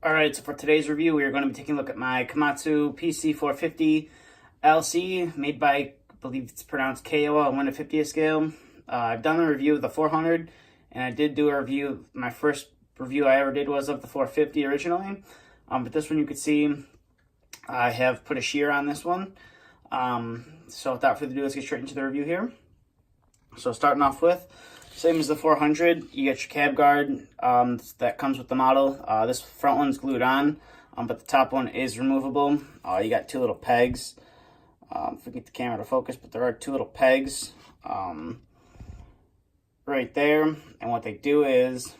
Alright, so for today's review, we are going to be taking a look at my Komatsu Pc450lc, made by, I believe it's pronounced Kyowa 1/50th scale. I've done a review of the 400, and I did do a review. My first review I ever did was of the 450 originally, but this one you could see I have put a shear on this one. So without further ado, let's get straight into the review here. So starting off with, same as the 400, you get your cab guard that comes with the model. This front one's glued on, but the top one is removable. You got two little pegs. If we get the camera to focus, but there are two little pegs right there. And what they do is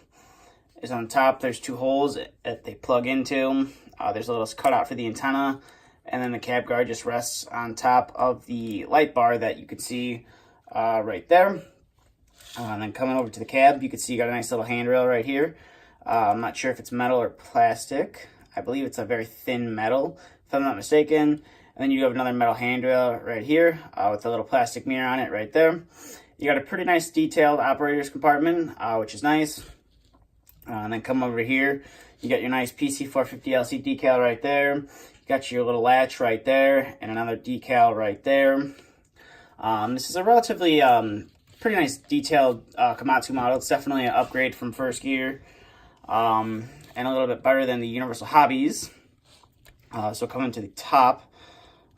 on top there's two holes that they plug into. There's a little cutout for the antenna, and then the cab guard just rests on top of the light bar that you can see right there. And then coming over to the cab, you can see you got a nice little handrail right here. I'm not sure if it's metal or plastic. I believe it's a very thin metal, if I'm not mistaken. And then you have another metal handrail right here with a little plastic mirror on it right there. You got a pretty nice detailed operator's compartment, which is nice. And then come over here, you got your nice Pc450lc decal right there. You got your little latch right there, and another decal right there. This is a relatively pretty nice detailed Komatsu model. It's definitely an upgrade from first gear, and a little bit better than the Universal Hobbies. So coming to the top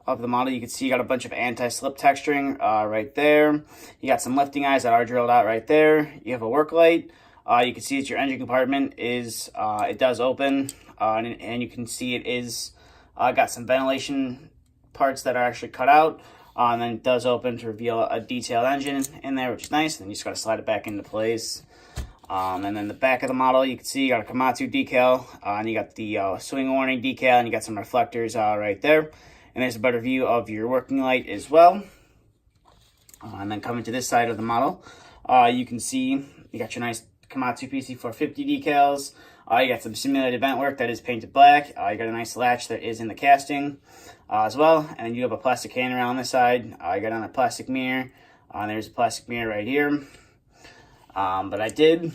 of the model, you can see you got a bunch of anti-slip texturing right there. You got some lifting eyes that are drilled out right there. You have a work light. You can see that your engine compartment is it does open, and you can see it is got some ventilation parts that are actually cut out. And then it does open to reveal a detailed engine in there, which is nice. And then you just got to slide it back into place. And then the back of the model, you can see you got a Komatsu decal, and you got the swing warning decal, and you got some reflectors right there. And there's a better view of your working light as well. And then coming to this side of the model, you can see you got your nice Komatsu Pc450 decals. You got some simulated vent work that is painted black. You got a nice latch that is in the casting as well. And then you have a plastic handrail on this side. You got another plastic mirror. There's a plastic mirror right here. But I did,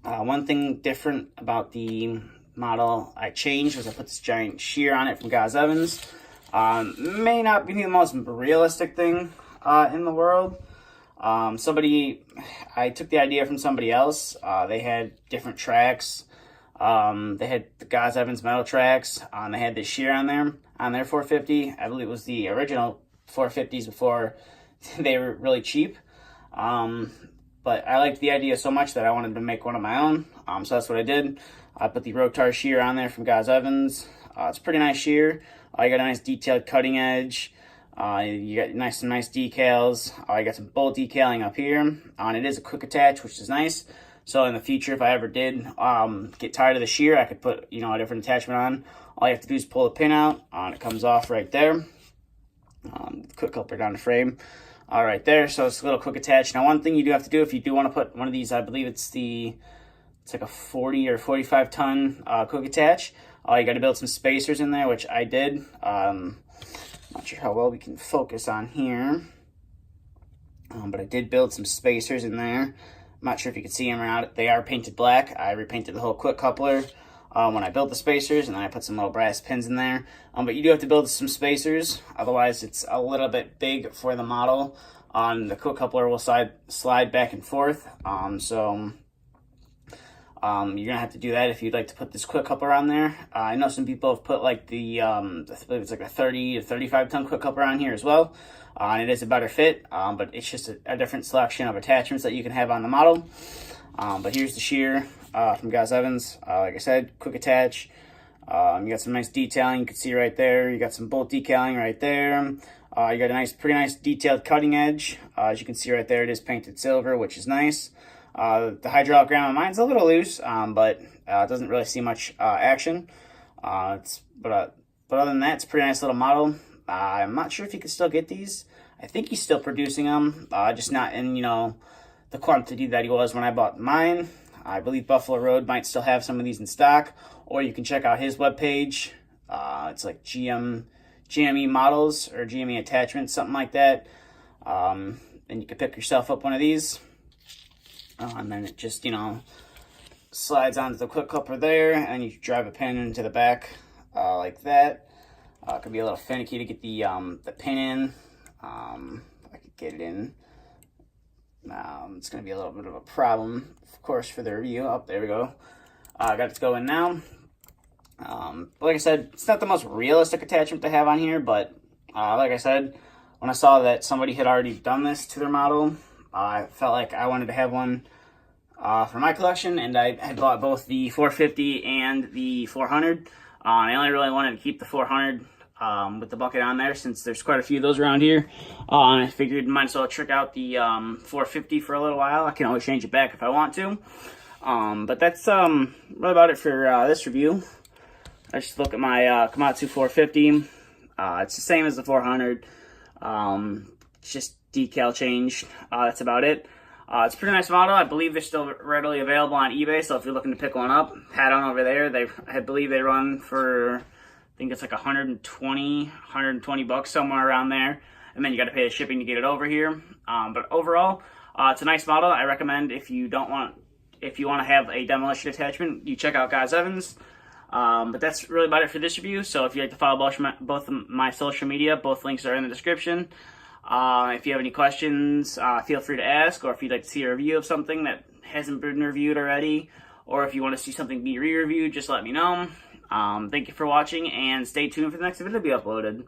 one thing different about the model I changed was I put this giant shear on it from Gaz Evans. May not be the most realistic thing in the world. I took the idea from somebody else. They had different tracks. They had the Gaz Evans metal tracks. They had this shear on there on their 450. I believe it was the original 450s before they were really cheap. But I liked the idea so much that I wanted to make one of my own. So that's what I did. I put the Rotar Shear on there from Gaz Evans. It's a pretty nice shear. You got a nice detailed cutting edge. You got some nice decals. You got some bolt decaling up here. And it is a quick attach, which is nice. So in the future, if I ever did get tired of the shear, I could put a different attachment on. All you have to do is pull the pin out, and it comes off right there. Quick clipper down the frame. Right there. So it's a little quick attach. Now, one thing you do have to do if you do want to put one of these, I believe it's like a 40 or 45 ton quick attach. You got to build some spacers in there, which I did. Not sure how well we can focus on here, but I did build some spacers in there. I'm not sure if you can see them or not. They are painted black. I repainted the whole quick coupler when I built the spacers, and then I put some little brass pins in there. But you do have to build some spacers, otherwise it's a little bit big for the model. The quick coupler will slide back and forth, you're gonna have to do that if you'd like to put this quick coupler on there. I know some people have put like I believe it's like a 30 to 35 ton quick coupler on here as well. And it is a better fit, but it's just a different selection of attachments that you can have on the model. But here's the shear from Gaz Evans. Like I said, quick attach. You got some nice detailing you can see right there. You got some bolt decaling right there. You got a pretty nice detailed cutting edge. As you can see right there, it is painted silver, which is nice. The hydraulic ground on mine's a little loose, but it doesn't really see much action. But other than that, it's a pretty nice little model. I'm not sure if you can still get these. I think he's still producing them, just not in the quantity that he was when I bought mine. I believe Buffalo Road might still have some of these in stock, or you can check out his webpage. It's like GME models or GME attachments, something like that. And you can pick yourself up one of these. And then it just, slides onto the quick clipper there, and you drive a pin into the back like that. It could be a little finicky to get the pin in. I could get it in. It's going to be a little bit of a problem, of course, for the review. Oh, there we go. I got it to go in now. Like I said, it's not the most realistic attachment to have on here, but like I said, when I saw that somebody had already done this to their model, I felt like I wanted to have one for my collection, and I had bought both the 450 and the 400. I only really wanted to keep the 400 with the bucket on there, since there's quite a few of those around here. And I figured might as well trick out the 450 for a little while. I can always change it back if I want to. But that's really about it for this review. Let's just look at my Komatsu 450. It's the same as the 400. It's just decal change. That's about it. It's a pretty nice model. I believe they're still readily available on eBay, so if you're looking to pick one up, head on over there. I believe they run for, I think it's like 120 bucks, somewhere around there, and then you got to pay the shipping to get it over here. But overall, it's a nice model. I recommend if you want to have a demolition attachment, you check out Gaz Evans. But that's really about it for this review. So if you'd like to follow both of my social media, both links are in the description. If you have any questions, feel free to ask, or if you'd like to see a review of something that hasn't been reviewed already, or if you want to see something be re-reviewed, just let me know. Thank you for watching, and stay tuned for the next video to be uploaded.